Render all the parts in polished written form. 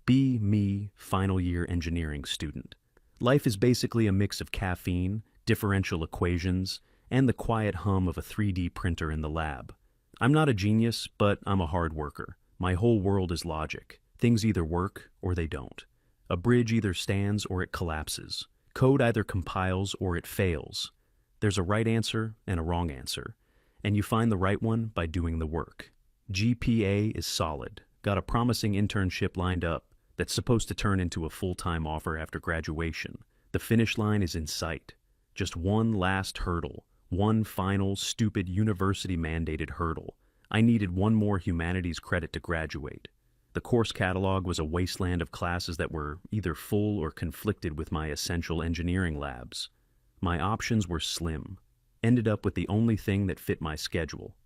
Be me, final year engineering student. Life is basically a mix of caffeine, differential equations, and the quiet hum of a 3D printer in the lab. I'm not a genius, but I'm a hard worker. My whole world is logic. Things either work or they don't. A bridge either stands or it collapses. Code either compiles or it fails. There's a right answer and a wrong answer, and you find the right one by doing the work. GPA is solid. Got a promising internship lined up that's supposed to turn into a full-time offer after graduation. The finish line is in sight. Just one last hurdle. One final, stupid, university-mandated hurdle. I needed one more humanities credit to graduate. The course catalog was a wasteland of classes that were either full or conflicted with my essential engineering labs. My options were slim. Ended up with the only thing that fit my schedule.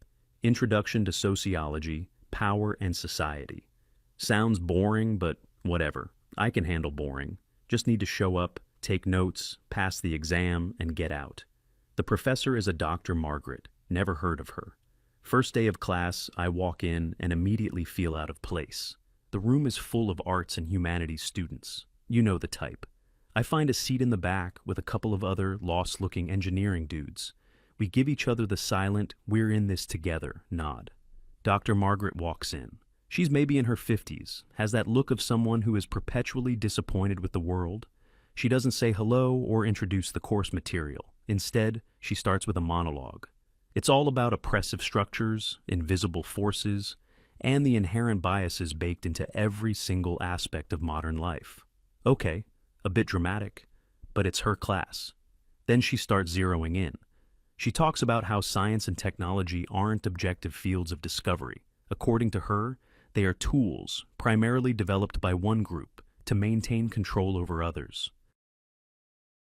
Introduction to Sociology, Power and Society. Sounds boring, but whatever. I can handle boring. Just need to show up, take notes, pass the exam, and get out. The professor is a Dr. Margaret. Never heard of her. First day of class, I walk in and immediately feel out of place. The room is full of arts and humanities students. You know the type. I find a seat in the back with a couple of other lost-looking engineering dudes. We give each other the silent, "we're in this together" nod. Dr. Margaret walks in. She's maybe in her 50s, has that look of someone who is perpetually disappointed with the world. She doesn't say hello or introduce the course material. Instead, she starts with a monologue. It's all about oppressive structures, invisible forces, and the inherent biases baked into every single aspect of modern life. Okay, a bit dramatic, but it's her class. Then she starts zeroing in. She talks about how science and technology aren't objective fields of discovery. According to her, they are tools, primarily developed by one group, to maintain control over others.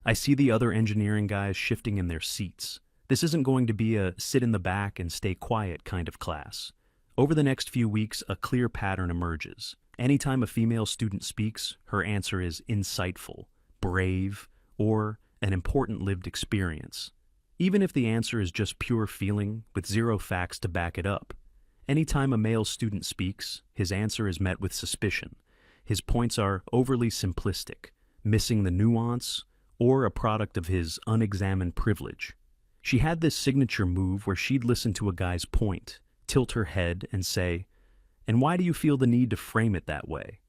I see the other engineering guys shifting in their seats. This isn't going to be a sit in the back and stay quiet kind of class. Over the next few weeks, a clear pattern emerges. Anytime a female student speaks, her answer is insightful, brave, or an important lived experience. Even if the answer is just pure feeling with zero facts to back it up. Anytime a male student speaks, his answer is met with suspicion. His points are overly simplistic, missing the nuance, or a product of his unexamined privilege. She had this signature move where she'd listen to a guy's point, tilt her head, and say, "And why do you feel the need to frame it that way?"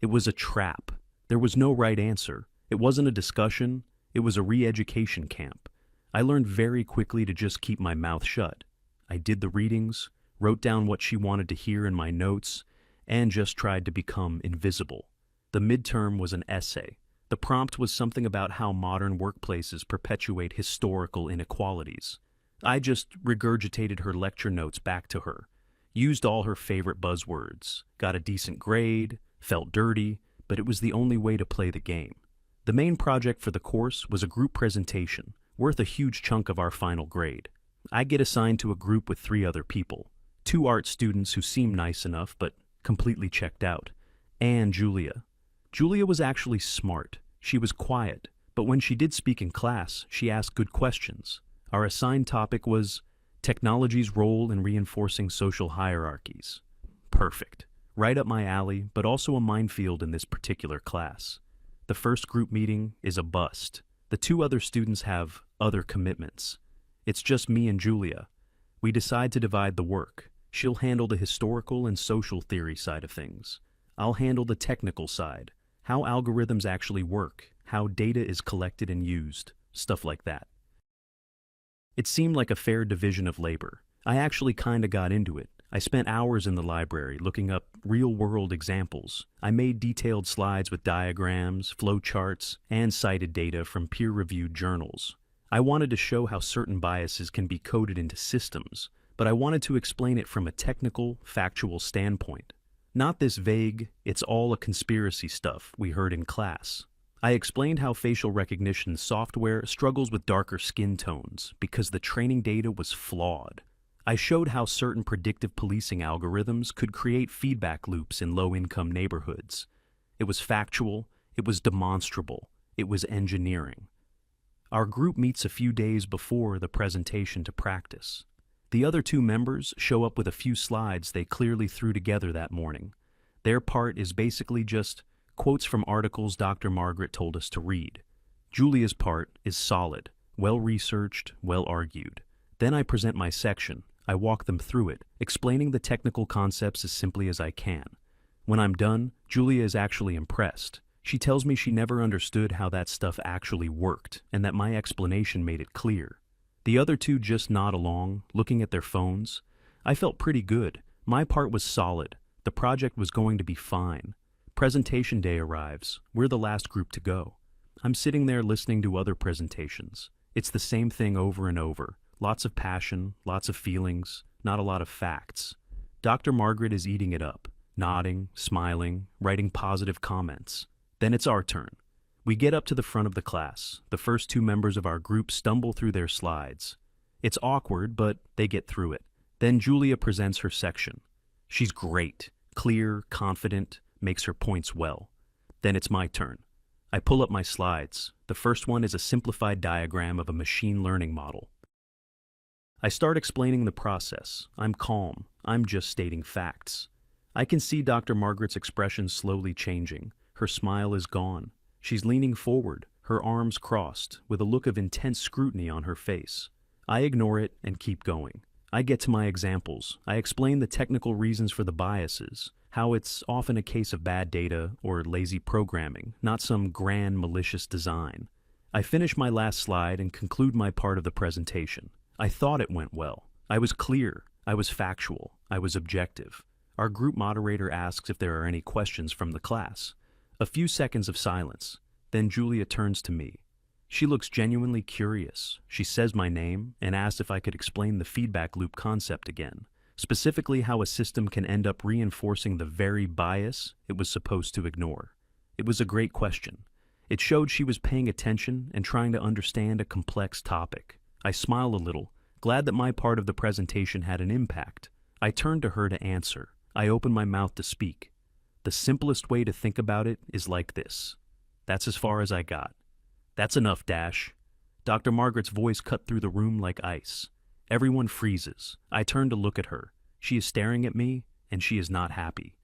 It was a trap. There was no right answer. It wasn't a discussion. It was a re-education camp. I learned very quickly to just keep my mouth shut. I did the readings, wrote down what she wanted to hear in my notes, and just tried to become invisible. The midterm was an essay. The prompt was something about how modern workplaces perpetuate historical inequalities. I just regurgitated her lecture notes back to her, used all her favorite buzzwords, got a decent grade, felt dirty, but it was the only way to play the game. The main project for the course was a group presentation, worth a huge chunk of our final grade. I get assigned to a group with 3 other people, 2 art students who seemed nice enough but completely checked out, and Julia. Julia was actually smart. She was quiet, but when she did speak in class, she asked good questions. Our assigned topic was technology's role in reinforcing social hierarchies. Perfect. Right up my alley, but also a minefield in this particular class. The first group meeting is a bust. The 2 other students have other commitments. It's just me and Julia. We decide to divide the work. She'll handle the historical and social theory side of things. I'll handle the technical side, how algorithms actually work, how data is collected and used, stuff like that. It seemed like a fair division of labor. I actually kinda got into it. I spent hours in the library looking up real-world examples. I made detailed slides with diagrams, flowcharts, and cited data from peer-reviewed journals. I wanted to show how certain biases can be coded into systems, but I wanted to explain it from a technical, factual standpoint. Not this vague, it's all a conspiracy stuff we heard in class. I explained how facial recognition software struggles with darker skin tones because the training data was flawed. I showed how certain predictive policing algorithms could create feedback loops in low-income neighborhoods. It was factual, it was demonstrable, it was engineering. Our group meets a few days before the presentation to practice. The other 2 members show up with a few slides they clearly threw together that morning. Their part is basically just quotes from articles Dr. Margaret told us to read. Julia's part is solid, well-researched, well-argued. Then I present my section. I walk them through it, explaining the technical concepts as simply as I can. When I'm done, Julia is actually impressed. She tells me she never understood how that stuff actually worked, and that my explanation made it clear. The other two just nod along, looking at their phones. I felt pretty good. My part was solid. The project was going to be fine. Presentation day arrives. We're the last group to go. I'm sitting there listening to other presentations. It's the same thing over and over. Lots of passion, lots of feelings, not a lot of facts. Dr. Margaret is eating it up, nodding, smiling, writing positive comments. Then it's our turn. We get up to the front of the class. The first two members of our group stumble through their slides. It's awkward, but they get through it. Then Julia presents her section. She's great, clear, confident, makes her points well. Then it's my turn. I pull up my slides. The first one is a simplified diagram of a machine learning model. I start explaining the process. I'm calm. I'm just stating facts. I can see Dr. Margaret's expression slowly changing. Her smile is gone. She's leaning forward, her arms crossed, with a look of intense scrutiny on her face. I ignore it and keep going. I get to my examples. I explain the technical reasons for the biases, how it's often a case of bad data or lazy programming, not some grand malicious design. I finish my last slide and conclude my part of the presentation. I thought it went well. I was clear. I was factual. I was objective. Our group moderator asks if there are any questions from the class. A few seconds of silence. Then Julia turns to me. She looks genuinely curious. She says my name and asks if I could explain the feedback loop concept again, specifically how a system can end up reinforcing the very bias it was supposed to ignore. It was a great question. It showed she was paying attention and trying to understand a complex topic. I smile a little, glad that my part of the presentation had an impact. I turn to her to answer. I open my mouth to speak. The simplest way to think about it is like this. That's as far as I got. That's enough, Dash. Dr. Margaret's voice cut through the room like ice. Everyone freezes. I turn to look at her. She is staring at me, and she is not happy.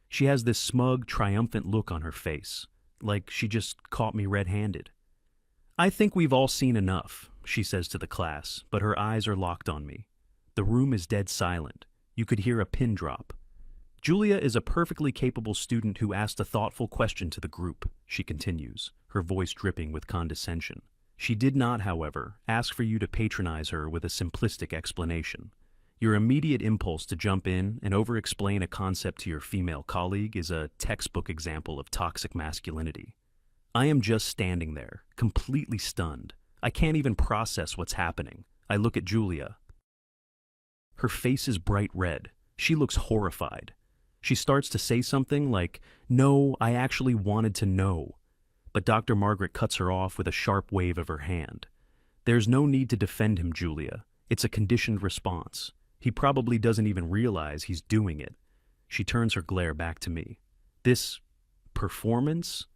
She has this smug, triumphant look on her face, like she just caught me red-handed. I think we've all seen enough, she says to the class, but her eyes are locked on me. The room is dead silent. You could hear a pin drop. Julia is a perfectly capable student who asked a thoughtful question to the group, she continues, her voice dripping with condescension. She did not, however, ask for you to patronize her with a simplistic explanation. Your immediate impulse to jump in and over-explain a concept to your female colleague is a textbook example of toxic masculinity. I am just standing there, completely stunned. I can't even process what's happening. I look at Julia. Her face is bright red. She looks horrified. She starts to say something like, "No, I actually wanted to know." But Dr. Margaret cuts her off with a sharp wave of her hand. "There's no need to defend him, Julia. It's a conditioned response. He probably doesn't even realize he's doing it." She turns her glare back to me. This performance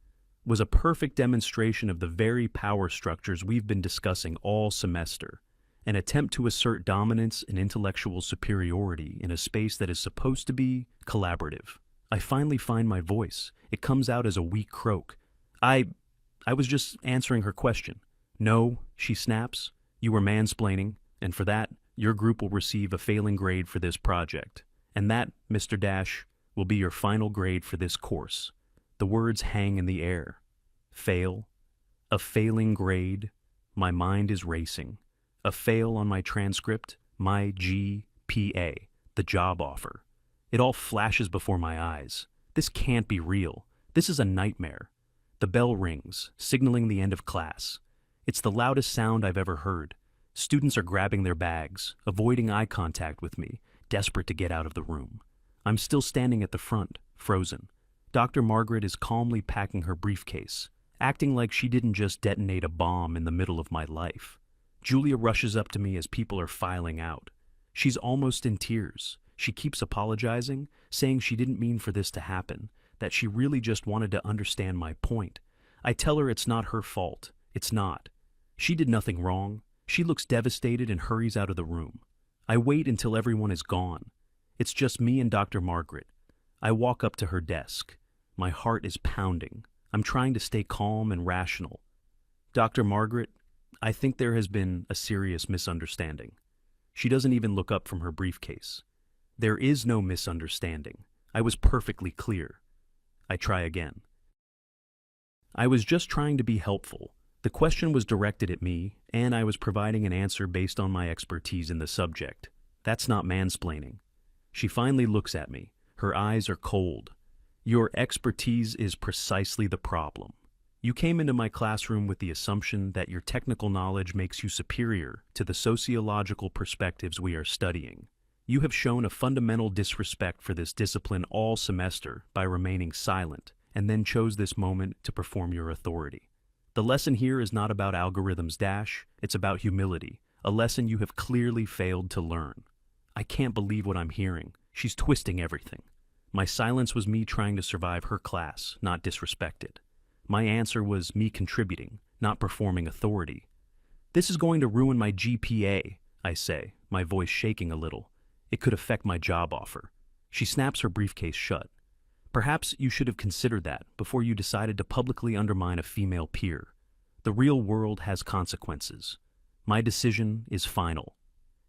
was a perfect demonstration of the very power structures we've been discussing all semester. An attempt to assert dominance and intellectual superiority in a space that is supposed to be collaborative. I finally find my voice. It comes out as a weak croak. I was just answering her question. "No," she snaps. "You were mansplaining, and for that, your group will receive a failing grade for this project. And that, Mr. Dash, will be your final grade for this course." The words hang in the air. Fail. A failing grade. My mind is racing. A fail on my transcript, my GPA, the job offer. It all flashes before my eyes. This can't be real. This is a nightmare. The bell rings, signaling the end of class. It's the loudest sound I've ever heard. Students are grabbing their bags, avoiding eye contact with me, desperate to get out of the room. I'm still standing at the front, frozen. Dr. Margaret is calmly packing her briefcase, acting like she didn't just detonate a bomb in the middle of my life. Julia rushes up to me as people are filing out. She's almost in tears. She keeps apologizing, saying she didn't mean for this to happen, that she really just wanted to understand my point. I tell her it's not her fault. It's not. She did nothing wrong. She looks devastated and hurries out of the room. I wait until everyone is gone. It's just me and Dr. Margaret. I walk up to her desk. My heart is pounding. I'm trying to stay calm and rational. Dr. Margaret, I think there has been a serious misunderstanding. She doesn't even look up from her briefcase. There is no misunderstanding. I was perfectly clear. I try again. I was just trying to be helpful. The question was directed at me, and I was providing an answer based on my expertise in the subject. That's not mansplaining. She finally looks at me. Her eyes are cold. Your expertise is precisely the problem. You came into my classroom with the assumption that your technical knowledge makes you superior to the sociological perspectives we are studying. You have shown a fundamental disrespect for this discipline all semester by remaining silent, and then chose this moment to perform your authority. The lesson here is not about algorithms dash, it's about humility, a lesson you have clearly failed to learn. I can't believe what I'm hearing. She's twisting everything. My silence was me trying to survive her class, not disrespect it. My answer was me contributing, not performing authority. This is going to ruin my GPA, I say, my voice shaking a little. It could affect my job offer. She snaps her briefcase shut. Perhaps you should have considered that before you decided to publicly undermine a female peer. The real world has consequences. My decision is final.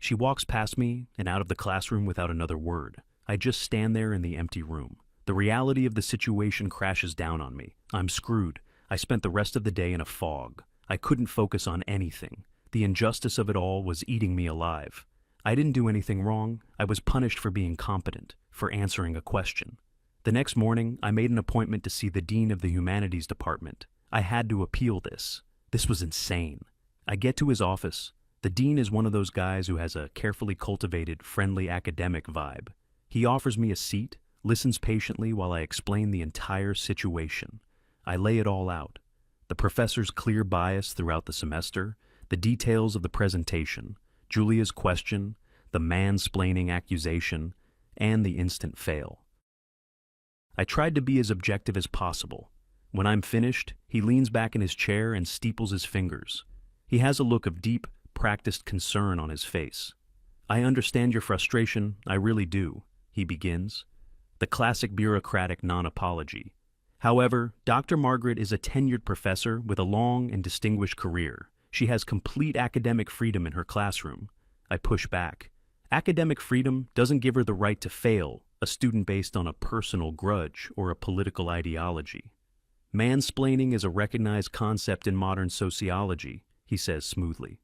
She walks past me and out of the classroom without another word. I just stand there in the empty room. The reality of the situation crashes down on me. I'm screwed. I spent the rest of the day in a fog. I couldn't focus on anything. The injustice of it all was eating me alive. I didn't do anything wrong. I was punished for being competent, for answering a question. The next morning, I made an appointment to see the dean of the humanities department. I had to appeal this. This was insane. I get to his office. The dean is one of those guys who has a carefully cultivated, friendly academic vibe. He offers me a seat, listens patiently while I explain the entire situation. I lay it all out. The professor's clear bias throughout the semester, the details of the presentation, Julia's question, the mansplaining accusation, and the instant fail. I tried to be as objective as possible. When I'm finished, he leans back in his chair and steeples his fingers. He has a look of deep, practiced concern on his face. I understand your frustration, I really do, he begins. The classic bureaucratic non-apology. However, Dr. Margaret is a tenured professor with a long and distinguished career. She has complete academic freedom in her classroom. I push back. Academic freedom doesn't give her the right to fail a student based on a personal grudge or a political ideology. Mansplaining is a recognized concept in modern sociology, he says smoothly.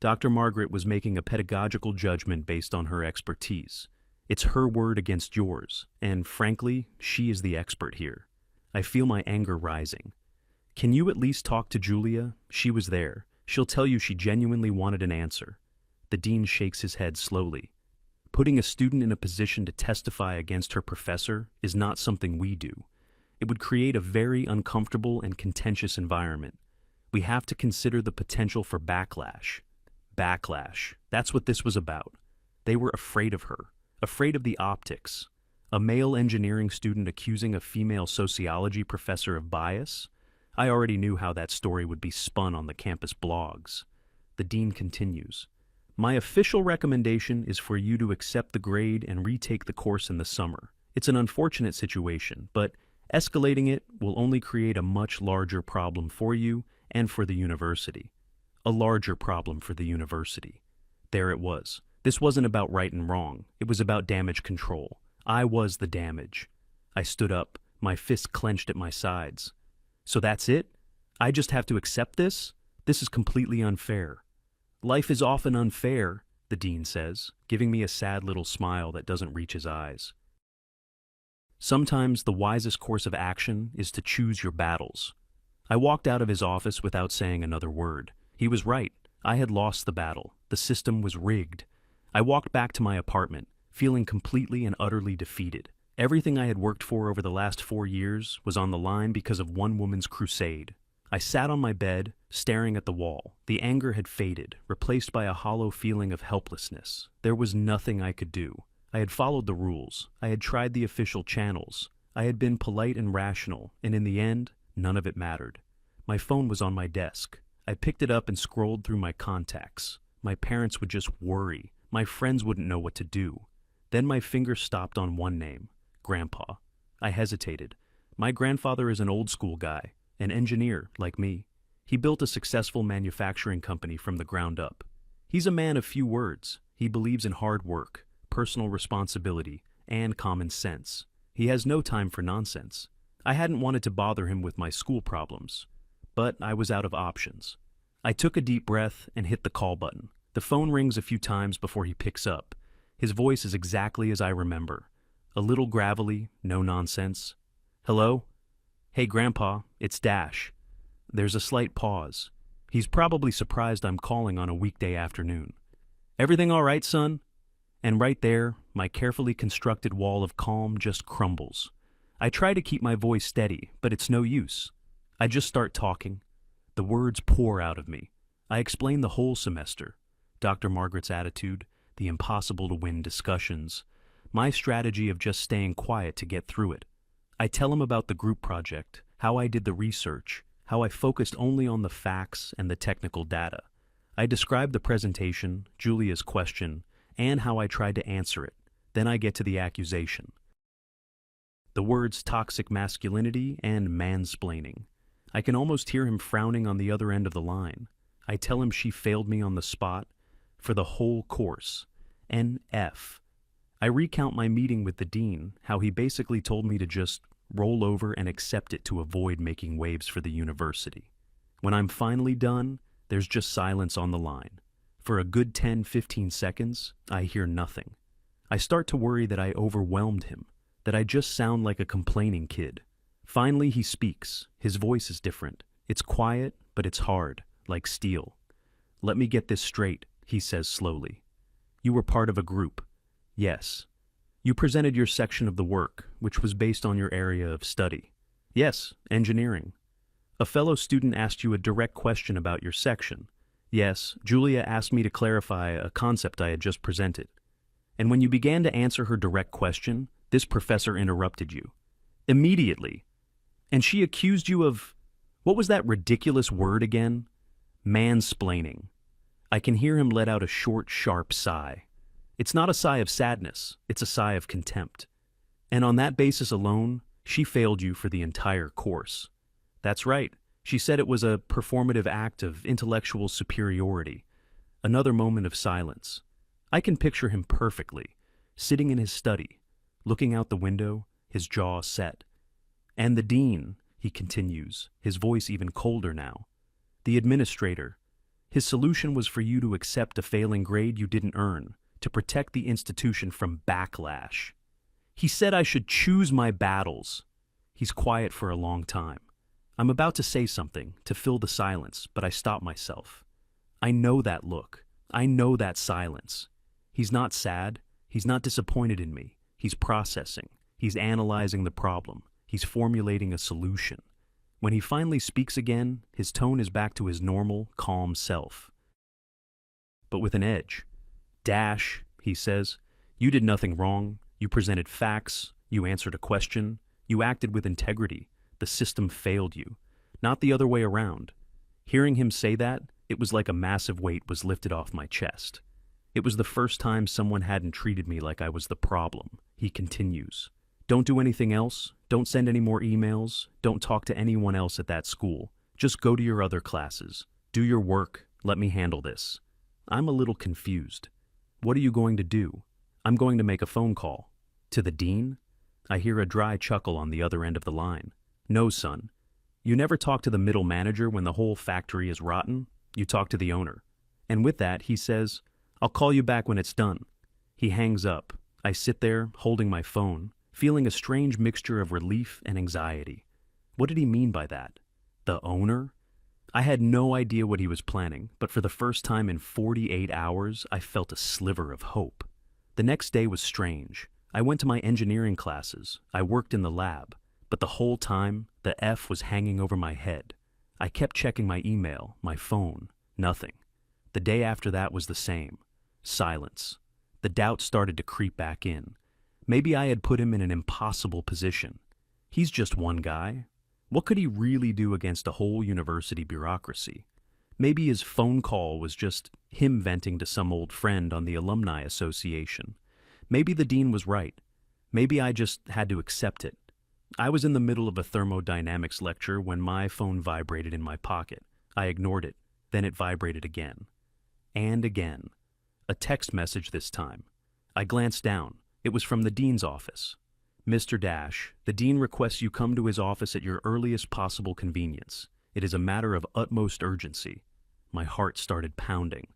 Dr. Margaret was making a pedagogical judgment based on her expertise. It's her word against yours, and frankly, she is the expert here. I feel my anger rising. Can you at least talk to Julia? She was there. She'll tell you she genuinely wanted an answer. The dean shakes his head slowly. Putting a student in a position to testify against her professor is not something we do. It would create a very uncomfortable and contentious environment. We have to consider the potential for backlash. Backlash. That's what this was about. They were afraid of her, afraid of the optics. A male engineering student accusing a female sociology professor of bias? I already knew how that story would be spun on the campus blogs. The dean continues. My official recommendation is for you to accept the grade and retake the course in the summer. It's an unfortunate situation, but escalating it will only create a much larger problem for you and for the university. A larger problem for the university. There it was. This wasn't about right and wrong. It was about damage control. I was the damage. I stood up, my fists clenched at my sides. So that's it? I just have to accept this? This is completely unfair. Life is often unfair, the dean says, giving me a sad little smile that doesn't reach his eyes. Sometimes the wisest course of action is to choose your battles. I walked out of his office without saying another word. He was right. I had lost the battle. The system was rigged. I walked back to my apartment, feeling completely and utterly defeated. Everything I had worked for over the last 4 years was on the line because of one woman's crusade. I sat on my bed, staring at the wall. The anger had faded, replaced by a hollow feeling of helplessness. There was nothing I could do. I had followed the rules. I had tried the official channels. I had been polite and rational, and in the end, none of it mattered. My phone was on my desk. I picked it up and scrolled through my contacts. My parents would just worry. My friends wouldn't know what to do. Then my finger stopped on one name, Grandpa. I hesitated. My grandfather is an old-school guy, an engineer like me. He built a successful manufacturing company from the ground up. He's a man of few words. He believes in hard work, personal responsibility, and common sense. He has no time for nonsense. I hadn't wanted to bother him with my school problems, but I was out of options. I took a deep breath and hit the call button. The phone rings a few times before he picks up. His voice is exactly as I remember. A little gravelly, no nonsense. Hello? Hey, Grandpa, it's Dash. There's a slight pause. He's probably surprised I'm calling on a weekday afternoon. Everything all right, son? And right there, my carefully constructed wall of calm just crumbles. I try to keep my voice steady, but it's no use. I just start talking. The words pour out of me. I explain the whole semester. Dr. Margaret's attitude, the impossible-to-win discussions, my strategy of just staying quiet to get through it. I tell him about the group project, how I did the research, how I focused only on the facts and the technical data. I describe the presentation, Julia's question, and how I tried to answer it. Then I get to the accusation. The words toxic masculinity and mansplaining. I can almost hear him frowning on the other end of the line. I tell him she failed me on the spot for the whole course. NF. I recount my meeting with the dean, how he basically told me to just roll over and accept it to avoid making waves for the university. When I'm finally done, there's just silence on the line. For a good 10-15 seconds, I hear nothing. I start to worry that I overwhelmed him, that I just sound like a complaining kid. Finally, he speaks. His voice is different. It's quiet, but it's hard, like steel. Let me get this straight, he says slowly. You were part of a group. Yes. You presented your section of the work, which was based on your area of study. Yes, engineering. A fellow student asked you a direct question about your section. Yes, Julia asked me to clarify a concept I had just presented. And when you began to answer her direct question, this professor interrupted you. Immediately. And she accused you of, what was that ridiculous word again? Mansplaining. I can hear him let out a short, sharp sigh. It's not a sigh of sadness, it's a sigh of contempt. And on that basis alone, she failed you for the entire course. That's right, she said it was a performative act of intellectual superiority. Another moment of silence. I can picture him perfectly, sitting in his study, looking out the window, his jaw set. And the dean, he continues, his voice even colder now. The administrator. His solution was for you to accept a failing grade you didn't earn, to protect the institution from backlash. He said I should choose my battles. He's quiet for a long time. I'm about to say something, to fill the silence, but I stop myself. I know that look. I know that silence. He's not sad. He's not disappointed in me. He's processing. He's analyzing the problem. He's formulating a solution. When he finally speaks again, his tone is back to his normal, calm self. But with an edge. Dash, he says, you did nothing wrong. You presented facts. You answered a question. You acted with integrity. The system failed you. Not the other way around. Hearing him say that, it was like a massive weight was lifted off my chest. It was the first time someone hadn't treated me like I was the problem. He continues. Don't do anything else. Don't send any more emails. Don't talk to anyone else at that school. Just go to your other classes. Do your work. Let me handle this. I'm a little confused. What are you going to do? I'm going to make a phone call. To the dean? I hear a dry chuckle on the other end of the line. No, son. You never talk to the middle manager when the whole factory is rotten. You talk to the owner. And with that, he says, I'll call you back when it's done. He hangs up. I sit there, holding my phone, feeling a strange mixture of relief and anxiety. What did he mean by that? The owner? I had no idea what he was planning, but for the first time in 48 hours, I felt a sliver of hope. The next day was strange. I went to my engineering classes. I worked in the lab. But the whole time, the F was hanging over my head. I kept checking my email, my phone. Nothing. The day after that was the same. Silence. The doubt started to creep back in. Maybe I had put him in an impossible position. He's just one guy. What could he really do against a whole university bureaucracy? Maybe his phone call was just him venting to some old friend on the alumni association. Maybe the dean was right. Maybe I just had to accept it. I was in the middle of a thermodynamics lecture when my phone vibrated in my pocket. I ignored it. Then it vibrated again. And again. A text message this time. I glanced down. It was from the dean's office. Mr. Dash, the dean requests you come to his office at your earliest possible convenience. It is a matter of utmost urgency. My heart started pounding.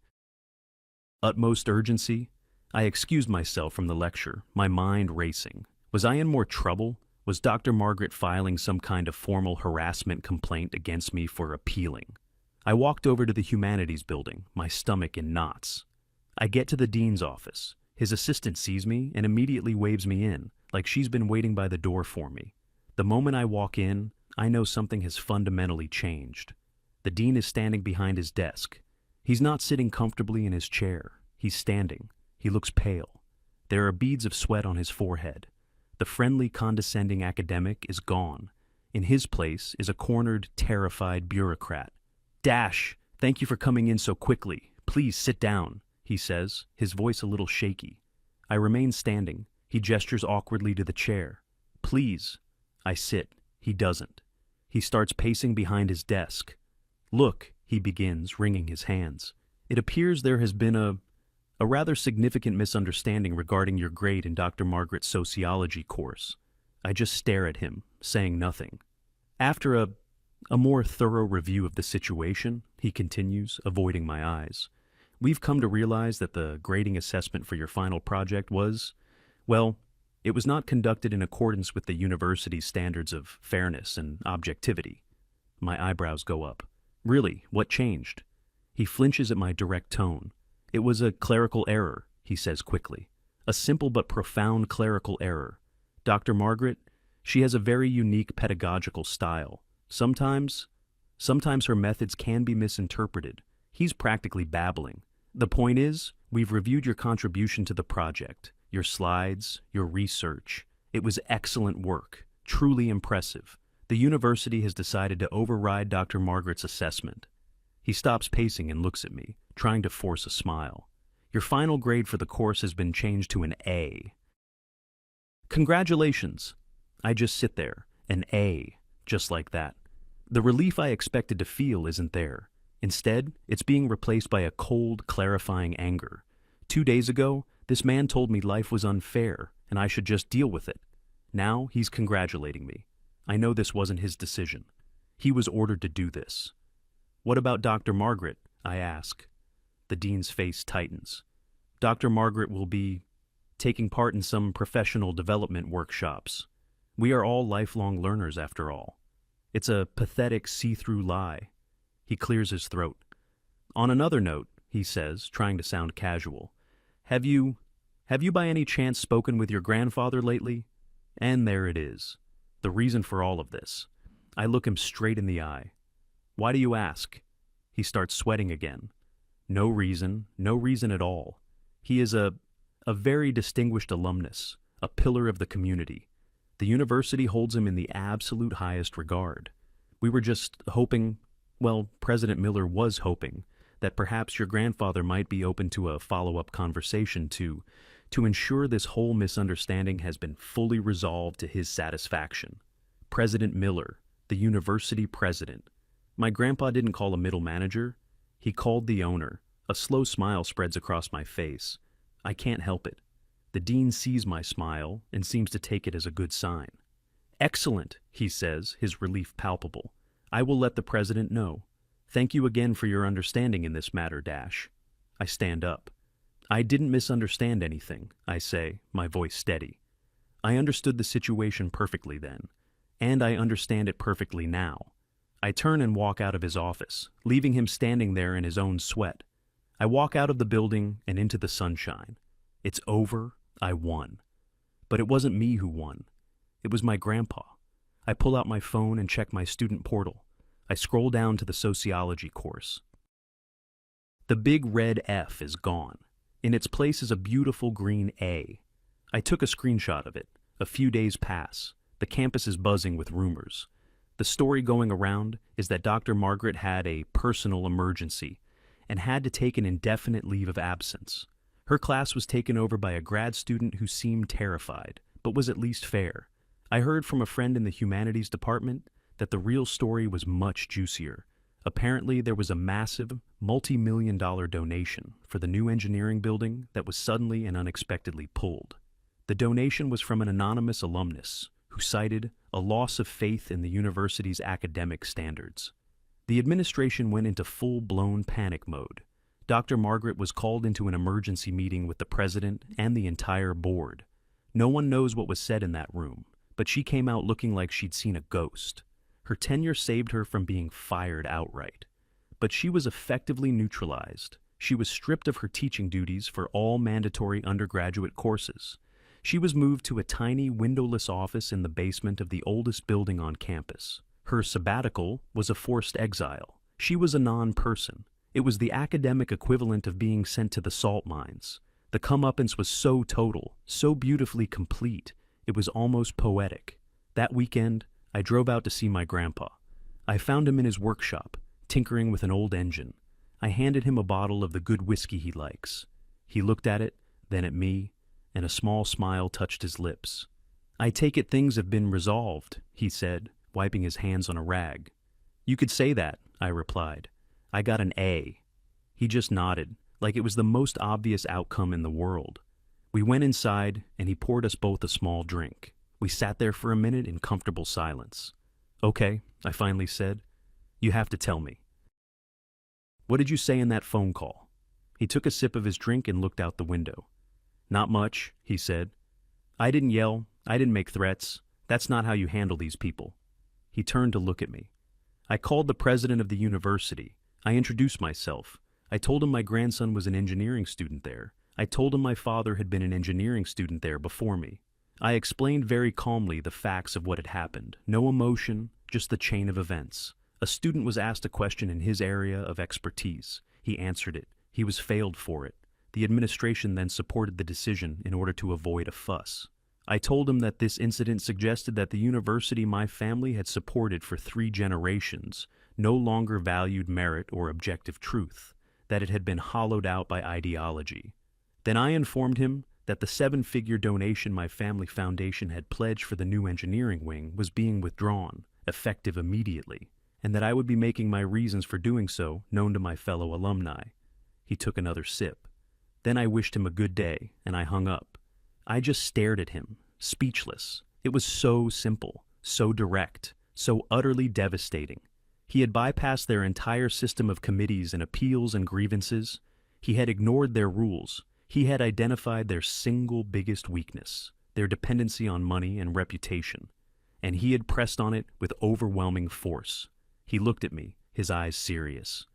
Utmost urgency? I excused myself from the lecture, my mind racing. Was I in more trouble? Was Dr. Margaret filing some kind of formal harassment complaint against me for appealing? I walked over to the humanities building, my stomach in knots. I get to the dean's office. His assistant sees me and immediately waves me in, like she's been waiting by the door for me. The moment I walk in, I know something has fundamentally changed. The dean is standing behind his desk. He's not sitting comfortably in his chair. He's standing. He looks pale. There are beads of sweat on his forehead. The friendly, condescending academic is gone. In his place is a cornered, terrified bureaucrat. "Dash, thank you for coming in so quickly. Please sit down," he says, his voice a little shaky. I remain standing. He gestures awkwardly to the chair. "Please." I sit. He doesn't. He starts pacing behind his desk. "Look," he begins, wringing his hands. "It appears there has been a rather significant misunderstanding regarding your grade in Dr. Margaret's sociology course." I just stare at him, saying nothing. After a more thorough review of the situation, he continues, avoiding my eyes, "we've come to realize that the grading assessment for your final project was, well, it was not conducted in accordance with the university's standards of fairness and objectivity." My eyebrows go up. "Really, what changed?" He flinches at my direct tone. "It was a clerical error," he says quickly. "A simple but profound clerical error. Dr. Margaret, she has a very unique pedagogical style. Sometimes her methods can be misinterpreted. He's practically babbling. The point is, we've reviewed your contribution to the project, your slides, your research. It was excellent work, truly impressive. The university has decided to override Dr. Margaret's assessment." He stops pacing and looks at me, trying to force a smile. "Your final grade for the course has been changed to an A." "Congratulations." I just sit there, an A, just like that. The relief I expected to feel isn't there. Instead, it's being replaced by a cold, clarifying anger. 2 days ago, this man told me life was unfair and I should just deal with it. Now he's congratulating me. I know this wasn't his decision. He was ordered to do this. "What about Dr. Margaret?" I ask. The dean's face tightens. "Dr. Margaret will be taking part in some professional development workshops. We are all lifelong learners after all." It's a pathetic see-through lie. He clears his throat. "On another note," he says, trying to sound casual, Have you by any chance spoken with your grandfather lately?" And there it is. The reason for all of this. I look him straight in the eye. "Why do you ask?" He starts sweating again. No reason at all. He is a very distinguished alumnus, a pillar of the community. The university holds him in the absolute highest regard. We were just hoping, well, President Miller was hoping, that perhaps your grandfather might be open to a follow-up conversation to ensure this whole misunderstanding has been fully resolved to his satisfaction. President Miller, the university president. My grandpa didn't call a middle manager. He called the owner. A slow smile spreads across my face. I can't help it. The dean sees my smile and seems to take it as a good sign. "Excellent," he says, his relief palpable. "I will let the president know. Thank you again for your understanding in this matter, Dash." I stand up. "I didn't misunderstand anything," I say, my voice steady. "I understood the situation perfectly then, and I understand it perfectly now." I turn and walk out of his office, leaving him standing there in his own sweat. I walk out of the building and into the sunshine. It's over. I won. But it wasn't me who won. It was my grandpa. I pull out my phone and check my student portal. I scroll down to the sociology course. The big red F is gone. In its place is a beautiful green A. I took a screenshot of it. A few days pass. The campus is buzzing with rumors. The story going around is that Dr. Margaret had a personal emergency and had to take an indefinite leave of absence. Her class was taken over by a grad student who seemed terrified, but was at least fair. I heard from a friend in the humanities department that the real story was much juicier. Apparently, there was a massive, multi-million-dollar donation for the new engineering building that was suddenly and unexpectedly pulled. The donation was from an anonymous alumnus who cited a loss of faith in the university's academic standards. The administration went into full-blown panic mode. Dr. Margaret was called into an emergency meeting with the president and the entire board. No one knows what was said in that room, but she came out looking like she'd seen a ghost. Her tenure saved her from being fired outright. But she was effectively neutralized. She was stripped of her teaching duties for all mandatory undergraduate courses. She was moved to a tiny, windowless office in the basement of the oldest building on campus. Her sabbatical was a forced exile. She was a non-person. It was the academic equivalent of being sent to the salt mines. The comeuppance was so total, so beautifully complete, it was almost poetic. That weekend, I drove out to see my grandpa. I found him in his workshop, tinkering with an old engine. I handed him a bottle of the good whiskey he likes. He looked at it, then at me, and a small smile touched his lips. "I take it things have been resolved," he said, wiping his hands on a rag. "You could say that," I replied. "I got an A." He just nodded, like it was the most obvious outcome in the world. We went inside, and he poured us both a small drink. We sat there for a minute in comfortable silence. "Okay," I finally said. "You have to tell me. What did you say in that phone call?" He took a sip of his drink and looked out the window. "Not much," he said. "I didn't yell. I didn't make threats. That's not how you handle these people." He turned to look at me. "I called the president of the university. I introduced myself. I told him my grandson was an engineering student there. I told him my father had been an engineering student there before me. I explained very calmly the facts of what had happened. No emotion, just the chain of events. A student was asked a question in his area of expertise. He answered it. He was failed for it. The administration then supported the decision in order to avoid a fuss. I told him that this incident suggested that the university my family had supported for 3 generations no longer valued merit or objective truth, that it had been hollowed out by ideology. Then I informed him that the 7-figure donation my family foundation had pledged for the new engineering wing was being withdrawn, effective immediately, and that I would be making my reasons for doing so known to my fellow alumni. He took another sip. Then I wished him a good day, and I hung up. I just stared at him, speechless. It was so simple, so direct, so utterly devastating. He had bypassed their entire system of committees and appeals and grievances. He had ignored their rules. He had identified their single biggest weakness, their dependency on money and reputation, and he had pressed on it with overwhelming force. He looked at me, his eyes serious.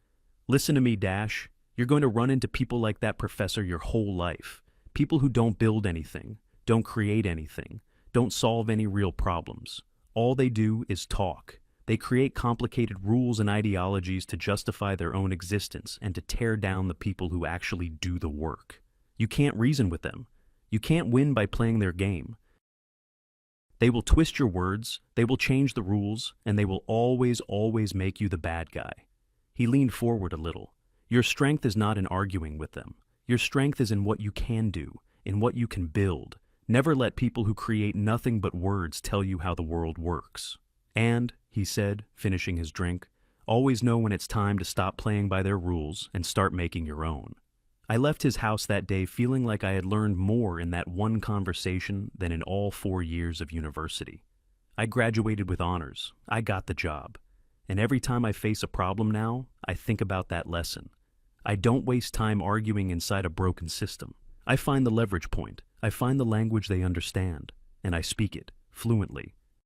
"Listen to me, Dash. You're going to run into people like that professor your whole life. People who don't build anything, don't create anything, don't solve any real problems. All they do is talk. They create complicated rules and ideologies to justify their own existence and to tear down the people who actually do the work. You can't reason with them. You can't win by playing their game. They will twist your words, they will change the rules, and they will always make you the bad guy." He leaned forward a little. "Your strength is not in arguing with them. Your strength is in what you can do, in what you can build. Never let people who create nothing but words tell you how the world works. And," he said, finishing his drink, "always know when it's time to stop playing by their rules and start making your own." I left his house that day feeling like I had learned more in that one conversation than in all 4 years of university. I graduated with honors. I got the job. And every time I face a problem now, I think about that lesson. I don't waste time arguing inside a broken system. I find the leverage point. I find the language they understand, and I speak it fluently.